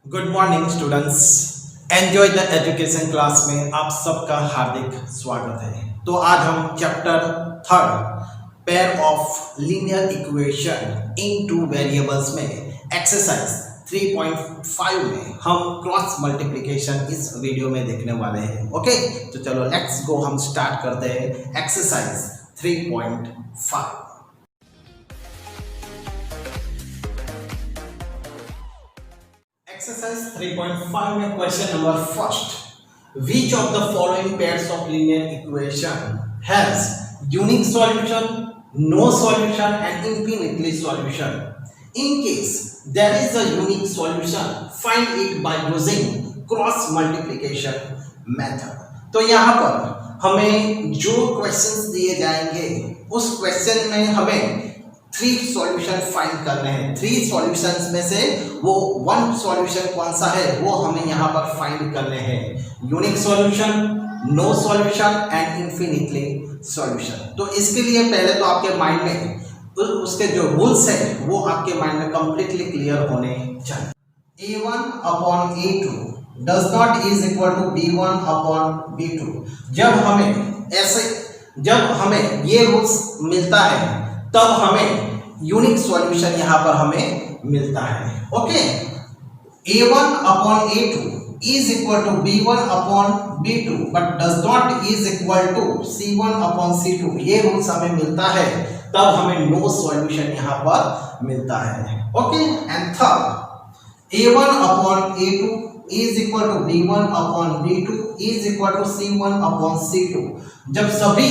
Good morning students. Enjoy the education class में आप सबका हार्दिक स्वागत है। तो आज हम chapter third pair of linear equation in two variables में एक्सरसाइज 3.5 में हम क्रॉस मल्टीप्लिकेशन इस वीडियो में देखने वाले हैं। ओके, तो चलो लेट्स गो, हम स्टार्ट करते हैं एक्सरसाइज 3.5। Exercise 3.5 में question number first, which of the following pairs of linear equation has unique solution, no solution and infinitely solution? In case there is a unique solution, find it by using cross multiplication method। तो यहाँ पर हमें जो questions दिए जाएंगे उस question में हमें 3 सॉल्यूशन फाइंड करने हैं। 3 सॉल्यूशंस में से वो 1 सॉल्यूशन कौन सा है वो हमें यहाँ पर फाइंड करने हैं। Unique solution, no solution and infinitely solution. तो इसके लिए पहले तो आपके माइंड में उसके जो रूल्स है वो आपके माइंड में कंप्लीटली क्लियर होने चाहिए। A1 upon A2 does not is equal to B1 upon B2। जब हमें ये रूल्स मिलता है तब हमें यूनिक सॉल्यूशन यहां पर हमें मिलता है। Okay, A1 upon A2 is equal to B1 upon B2 but does not is equal to C1 upon C2। ये रूल्स हमें मिलता है तब हमें नो सॉल्यूशन यहां पर मिलता है। Okay, and third A1 upon A2 is equal to B1 upon B2 is equal to C1 upon C2। जब सभी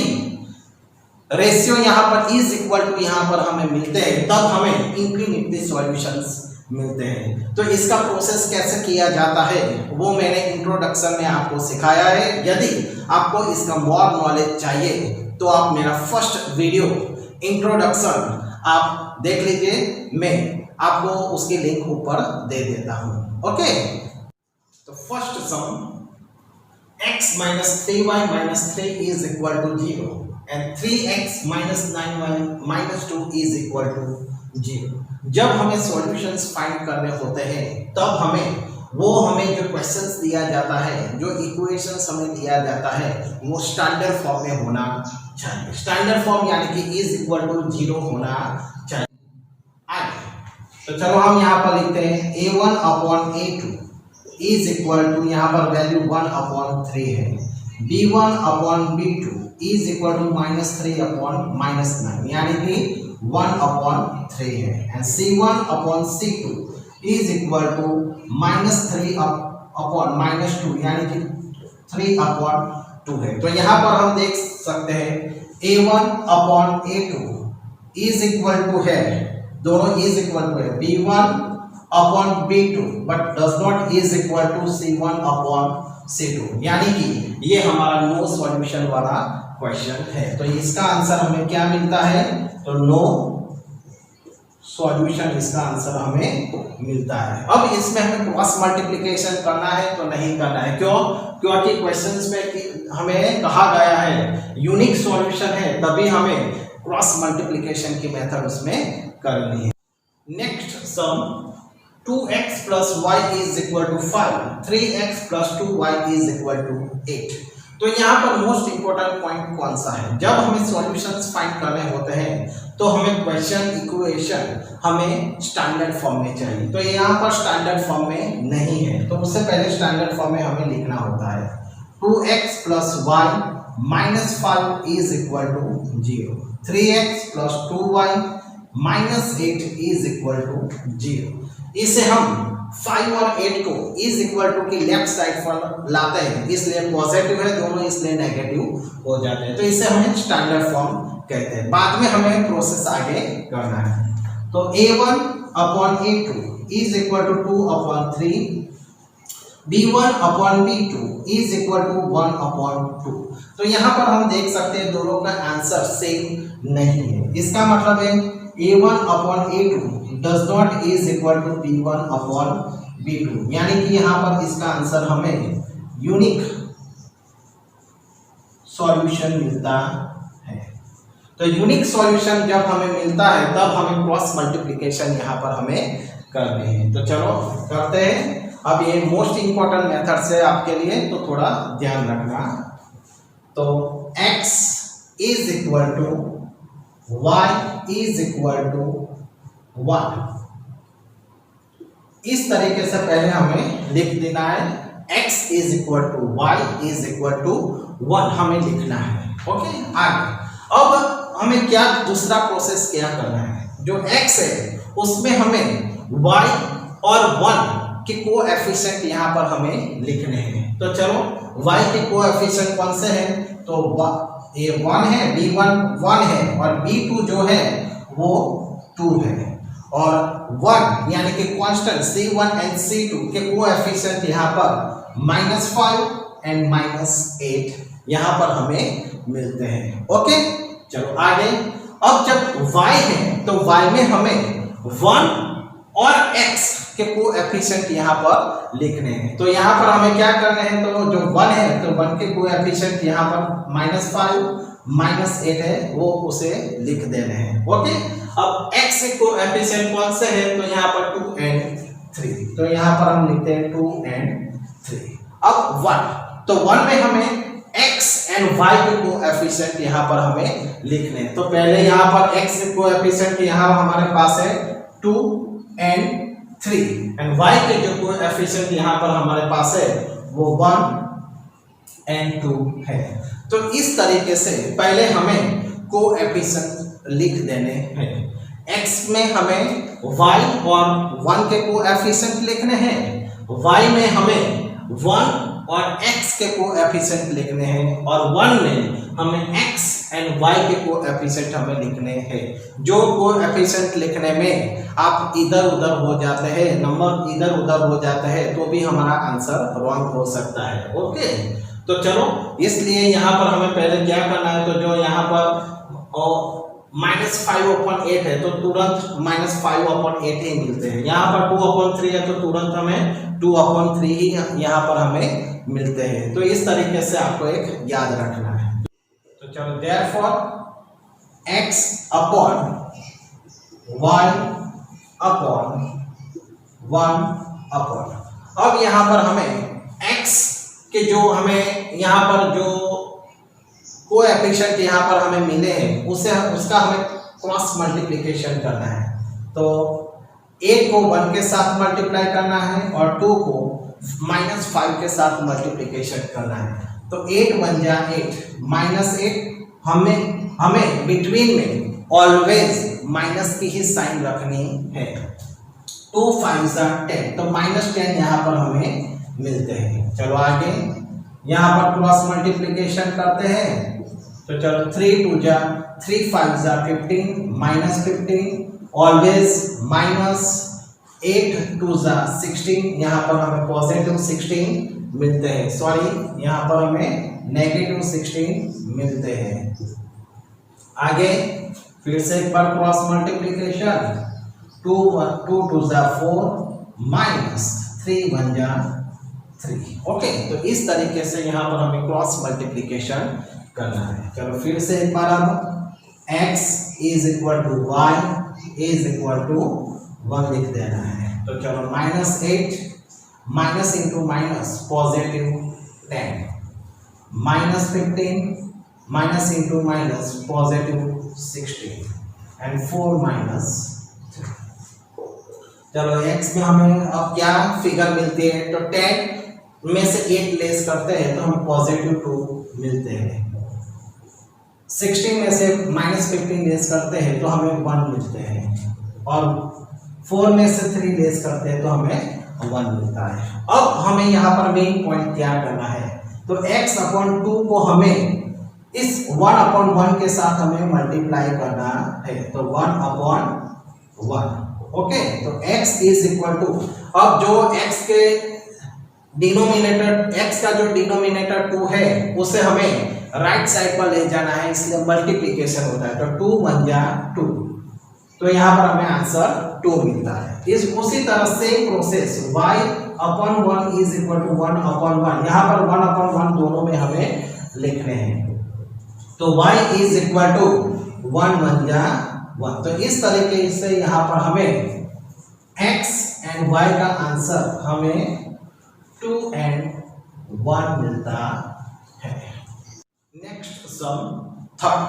रेशियो यहाँ पर इज इक्वल टू यहाँ पर हमें मिलते हैं तब हमें इनफिनिटली सॉल्यूशंस मिलते हैं। तो इसका प्रोसेस कैसे किया जाता है वो मैंने इंट्रोडक्शन में आपको सिखाया है। यदि आपको इसका मोर नॉलेज चाहिए तो आप मेरा फर्स्ट वीडियो इंट्रोडक्शन आप देख लीजिए, मैं आपको उसकी लिंक ऊपर दे देता हूँ। ओके, तो first some x minus 3y minus 3 is equal to 0 and 3x minus 9y minus 2 is equal to 0। जब हमें सॉल्यूशंस फाइंड करने होते हैं तब हमें जो क्वेश्चंस दिया जाता है, जो इक्वेशंस हमें दिया जाता है वो स्टैंडर्ड फॉर्म में होना चाहिए। स्टैंडर्ड फॉर्म यानी कि इज इक्वल टू 0 होना चाहिए। आगे तो चलो हम यहाँ पर लिखते हैं A1 upon A2 is equal to यहाँ पर वैल्यू 1 अपॉन 3 है। B1 upon B2 is equal to -3 upon -9 यानी कि 1 अपॉन 3 है। And C1 upon C2 is equal to -3 upon -2 यानी कि 3 अपॉन 2 है। तो यहाँ पर हम देख सकते हैं A1 upon A2 is equal to है, दोनों इज इक्वल टू है B1 upon B2 but does not is equal to C1 upon C2 यानी कि ये हमारा नो सॉल्यूशन वाला क्वेश्चन है। तो इसका आंसर हमें क्या मिलता है, तो नो सॉल्यूशन इसका आंसर हमें मिलता है। अब इसमें हमें क्रॉस मल्टीप्लिकेशन करना है तो नहीं करना है, क्यों? क्योंकि क्वेश्चंस में हमें कहा गया है यूनिक सॉल्यूशन है तभी हमें क्रॉस मल्टीप्लिकेशन की मेथड उसमें करनी है। Next sum 2x plus y is equal to 5, 3x plus 2y is equal to 8। तो यहाँ पर मोस्ट इंपोर्टेंट पॉइंट कौन सा है? जब हमें सॉल्यूशंस फाइंड करने होते हैं तो हमें क्वेश्चन इक्वेशन हमें स्टैंडर्ड फॉर्म में चाहिए। तो यहाँ पर स्टैंडर्ड फॉर्म में नहीं है तो उससे पहले स्टैंडर्ड फॉर्म में हमें लिखना होता है 2x plus y minus 5 is equal to 0, 3x plus 2y minus 8 is equal to 0। इसे हम 5 और 8 को इज इक्वल टू की लेफ्ट साइड पर लाते हैं, इसलिए पॉजिटिव है दोनों, इसलिए नेगेटिव हो जाते हैं। तो इसे हमें स्टैंडर्ड फॉर्म कहते हैं। बाद में हमें प्रोसेस आगे करना है। तो A1 upon A2 is equal to 2 upon 3, B1 upon B2 is equal to 1 upon 2। तो यहाँ पर हम देख सकते हैं दोनों का आंसर सेम नहीं है। इसका मतलब है A1 upon A2 does not is equal to B1 upon B2 यानी कि यहाँ पर इसका आंसर हमें यूनिक सॉल्यूशन मिलता है। तो यूनिक सॉल्यूशन जब हमें मिलता है तब हमें क्रॉस मल्टीप्लिकेशन यहाँ पर हमें करनी है। तो चलो करते हैं। अब ये मोस्ट इंपॉर्टेंट मेथड्स है आपके लिए, तो थोड़ा ध्यान रखना। तो x is equal to y is equal to 1, इस तरीके से पहले हमें लिख देना है। x is equal to y is equal to 1 हमें लिखना है। ओके, आगे अब हमें क्या दूसरा प्रोसेस क्या करना है। जो x है उसमें हमें y और 1 के कोएफिशिएंट यहाँ पर हमें लिखने हैं। तो चलो y के कोएफिशिएंट कौन से हैं, तो ये 1 है, b1 1 है और b2 जो है वो 2 है, और 1 यानी कि कांस्टेंट c1 एंड c2 के कोएफिशिएंट यहाँ पर -5 एंड -8 यहाँ पर हमें मिलते हैं। ओके, चलो आगे। अब जब y है तो y में हमें 1 और x के कोएफिशिएंट यहाँ पर लिखने हैं। तो यहाँ पर हमें क्या करने हैं, तो जो 1 है तो 1 के कोएफिशिएंट यहाँ पर -5 -8 है, वो उसे लिख देने हैं। ओके, अब x के कोएफिशिएंट कौन से हैं, तो यहाँ पर 2 एंड 3, तो यहाँ पर हम लिखते हैं 2 एंड 3। अब 1, तो 1 में हमें x एंड y के कोएफिशिएंट यहाँ पर हमें लिखने हैं। तो पहले यहाँ पर x के कोएफिशिएंट यहाँ हमारे पास है 2 एंड 3 एंड y के जो कोएफिशिएंट यहाँ पर हमारे पास है वो 1 एंड 2 है। तो इस तरीके से पहले हमें कोएफिशिएंट लिख देने हैं। x में हमें y और 1 के कोएफिशिएंट लिखने हैं, y में हमें 1 और x के कोएफिशिएंट लिखने हैं, और 1 में हमें x एंड y के कोएफिशिएंट हमें लिखने हैं। जो कोएफिशिएंट लिखने में आप इधर उधर हो जाते हैं, नंबर इधर उधर हो जाते हैं, तो भी हमारा आंसर रॉन्ग हो सकता है। ओके, तो चलो इसलिए यहाँ पर हमें पहले क्या करना है, तो जो यहाँ पर -5/8 है तो तुरंत -5/8 ही मिलते हैं। यहाँ पर 2/3 है तो तुरंत हमें 2/3 ही यहाँ पर हमें मिलते हैं। तो इस तरीके से आपको एक याद रखना है। तो चलो, therefore x upon y upon 1/, अब यहाँ पर हमें x के जो हमें यहाँ पर जो कोएफिशिएंट यहाँ पर हमें मिले हैं उसका हमें क्रॉस मल्टीप्लिकेशन करना है। तो 8 को 1 के साथ मल्टीप्लाई करना है और 2 को -5 के साथ मल्टीप्लिकेशन करना है। तो 8 बन जा 8 -8, हमें बिटवीन में ऑलवेज माइनस की ही साइन रखनी है। 2 5 10, तो -10 यहाँ पर हमें मिलते हैं। चलो आगे यहाँ पर क्रॉस मल्टीप्लिकेशन करते हैं। तो चलो 3 2 जा 3 5 जा 15 -15, ऑलवेज -8 2 जा 16, यहाँ पर हमें पॉजिटिव 16 मिलते हैं, सॉरी यहाँ पर हमें नेगेटिव 16 मिलते हैं। आगे फिर से एक बार क्रॉस मल्टीप्लिकेशन, 2 2 जा 4 -3 1 जा 3। ओके, तो इस तरीके से यहाँ पर हमें क्रॉस मल्टीप्लिकेशन करना है। चलो फिर से एक बार, अब x is equal to y is equal to 1 लिख देना है। तो चलो -8 minus into minus positive 10, -15 minus into minus positive 16 and 4 -3। चलो x में हमें अब क्या फिगर मिलती है, तो 10 में से 8 लेस करते हैं तो हमें पॉजिटिव 2 मिलते हैं। 16 में से -15 लेस करते हैं तो हमें 1 मिलते हैं, और 4 में से 3 लेस करते हैं तो हमें 1 मिलता है। अब हमें यहाँ पर मेन पॉइंट क्या करना है, तो x/2 को हमें इस 1/1 के साथ हमें मल्टीप्लाई करना है। तो 1/1, ओके। तो x इज इक्वल टू, अब जो x के डिनोमिनेटर, x का जो डिनोमिनेटर 2 है उसे हमें राइट साइड पर ले जाना है, इसलिए मल्टीप्लिकेशन होता है। तो 2 1 जा 2, तो यहाँ पर हमें आंसर 2 मिलता है। उसी तरह same process y/1 is equal to 1/1, यहाँ पर 1/1 दोनों में हमें लिखने हैं। तो y इज इक्वल टू 1 1 जा 1। तो इस तरीके से यहाँ पर हमें x एंड y का आंसर हमें 2 and 1 मिलता है। Next sum third,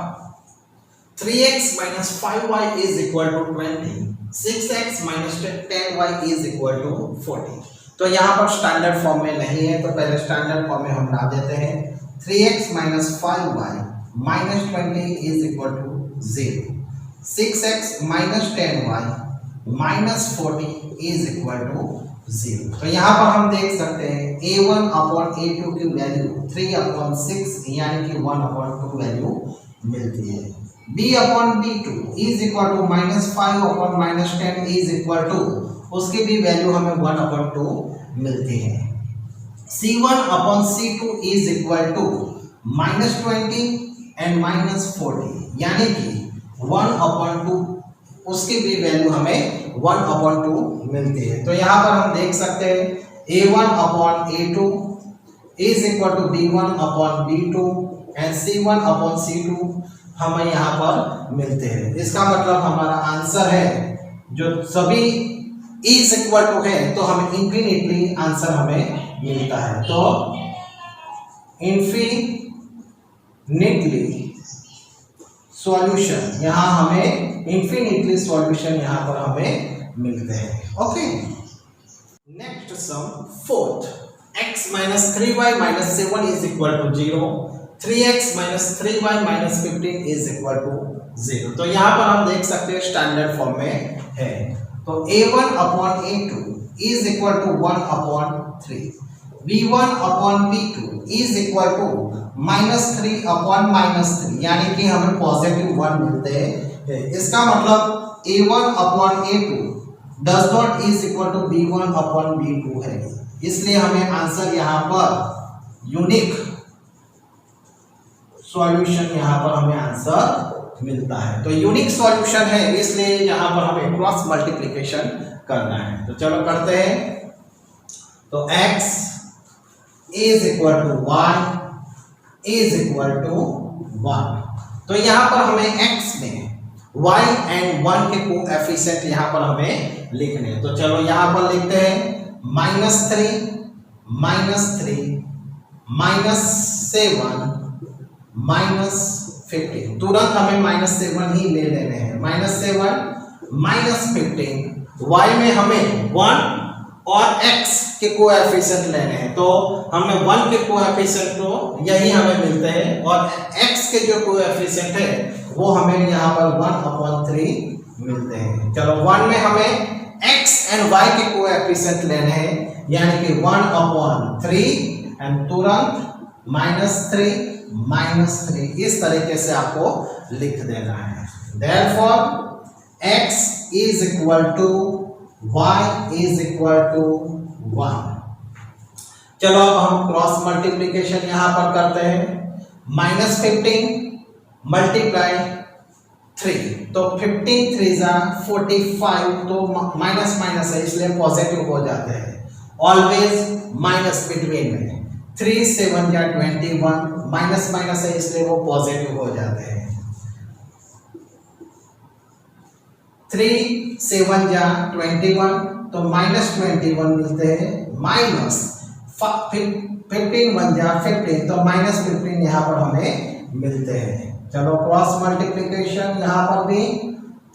3x minus 5y is equal to 20, 6x minus 10y is equal to 40। तो यहाँ पर स्टैंडर्ड फॉर्म में नहीं है, तो पहले स्टैंडर्ड फॉर्म में हम ला देते हैं। 3x minus 5y minus 20 is equal to 0, 6x minus 10y minus 40 is equal to 0। तो यहाँ पर हम देख सकते हैं a1 upon a2 की वैल्यू 3 upon 6 यानी कि 1 upon 2 वैल्यू मिलती है। b upon b2 is equal to minus 5 upon minus 10 is equal to, उसकी भी वैल्यू हमें 1 upon 2 मिलती है। c1 upon c2 is equal to minus 20 and minus 40 यानी कि 1 upon 2, उसकी भी वैल्यू हमें 1 upon 2 मिलती है। तो यहाँ पर हम देख सकते हैं a1 upon a2 is equal to b1 upon b2 and c1 upon c2 हमें यहाँ पर मिलते हैं। इसका मतलब हमारा आंसर है जो सभी इज इक्वल टू है तो हमें इंफिनिटली आंसर हमें मिलता है। तो इंफिनिटली सॉल्यूशन, यहाँ हमें इंफिनिटली सॉल्यूशन यहाँ पर हमें मिलते हैं। Okay, next sum fourth, x minus 3y minus 7 is equal to 0, 3x minus 3y minus 15 is equal to 0। तो यहाँ पर हम देख सकते हैं स्टैंडर्ड फॉर्म में है। तो a1 upon a2 is equal to 1 upon 3, b1 upon b2 is equal to minus 3 upon minus 3 यानी कि हमें पॉजिटिव 1 मिलते हैं। इसका मतलब a1 upon a2 does not is equal to b1 upon b2 है, इसलिए हमें आंसर यहाँ पर यूनिक सॉल्यूशन यहाँ पर हमें आंसर मिलता है। तो यूनिक सॉल्यूशन है इसलिए यहाँ पर हमें क्रॉस मल्टीप्लिकेशन करना है। तो चलो करते हैं। तो x is equal to y is equal to 1। तो यहाँ पर हमें x में y एंड 1 के कोएफिशिएंट यहाँ पर हमें लिखने हैं। तो चलो यहाँ पर लिखते हैं -3 -7 -15। तुरंत हमें -7 ही ले लेने हैं। -7 -15 y में हमें 1 और x के कोएफिशिएंट लेने हैं। तो हमें 1 के कोएफिशिएंट तो यही हमें मिलते हैं और x के जो कोएफिशिएंट है वो हमें यहाँ पर 1/3 मिलते हैं। चलो 1 में हमें x एंड y के कोएफिशिएंट लेने हैं यानी कि 1/3 एंड तुरंत -3 इस तरीके से आपको लिख देना है। Therefore x is equal to y is equal to 1। चलो अब हम क्रॉस मल्टीप्लिकेशन यहाँ पर करते हैं। -15 मल्टीप्लाई 3, तो 15 3 जा 45, तो माइनस माइनस है इसलिए पॉजिटिव हो जाते हैं। ऑलवेज माइनस बिटवीन में 3 7 या 21, माइनस माइनस है इसलिए वो पॉजिटिव हो जाते हैं। 3 7 या 21, तो -21 मिलते हैं। माइनस 15 1 या 15, तो -15 यहाँ पर हमें मिलते हैं। चलो क्रॉस मल्टीप्लिकेशन यहाँ पर भी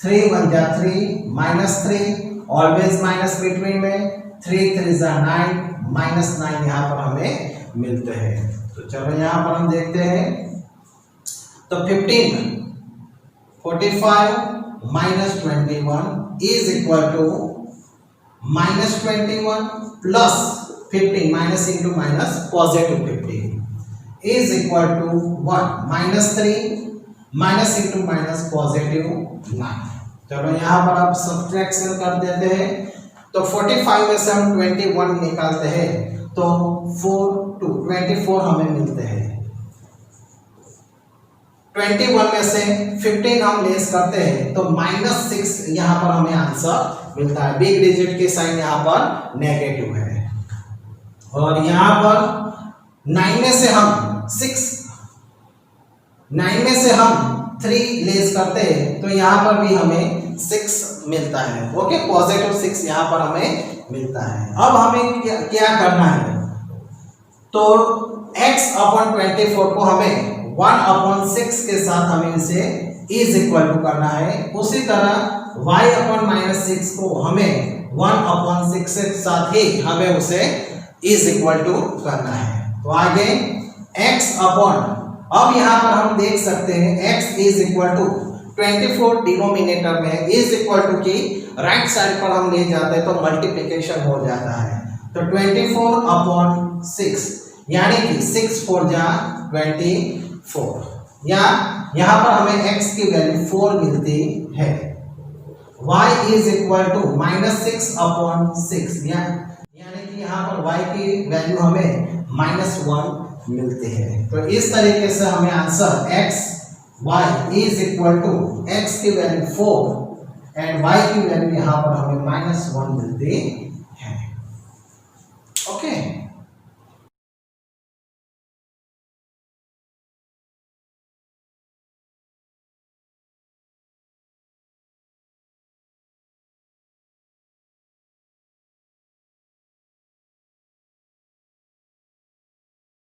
3 1 जा 3 -3, ऑलवेज माइनस बिटवीन में 3 3 जा 9, -9 यहाँ पर हमें मिलते हैं। तो चलो यहाँ पर हम देखते हैं। तो 15 45 -21 is equal to -21 plus 15, minus into minus positive 15 is equal to 1 -3 minus into minus positive 9। चलो यहाँ पर आप सब्ट्रैक्शन कर देते हैं। तो 45 में से हम 21 निकालते हैं तो 4 2 24 हमें मिलते हैं। 21 में से 15 हम लेस करते हैं तो -6 यहाँ पर हमें आंसर मिलता है। बिग डिजिट के साइन यहाँ पर नेगेटिव है। और यहाँ पर 9 में से हम 3 लेस करते हैं तो यहाँ पर भी हमें 6 मिलता है। ओके, पॉजिटिव 6 यहाँ पर हमें मिलता है। अब हमें क्या करना है, तो x अपॉन 24 को हमें 1 अपॉन 6 के साथ हमें इसे इज इक्वल टू करना है। उसी तरह y अपॉन -6 को हमें 1 अपॉन 6 के साथ ही हमें उसे इज इक्वल टू करना है। तो आगे x अपॉन, अब यहाँ पर हम देख सकते हैं x is equal to 24 denominator में, इज इक्वल टू की राइट साइड पर हम ले जाते हैं तो मल्टीप्लिकेशन हो जाता है। तो 24 अपॉन 6 यानी कि 6 4 जा 24, या यहाँ पर हमें x की वैल्यू 4 मिलती है। y is equal to -6 upon 6, यानी कि यहाँ पर y की वैल्यू हमें -1 मिलती है। तो इस तरीके से हमें answer x y is equal to x की वैल्यू 4 एंड y की वैल्यू यहाँ पर हमें -1 मिलती है। ओके।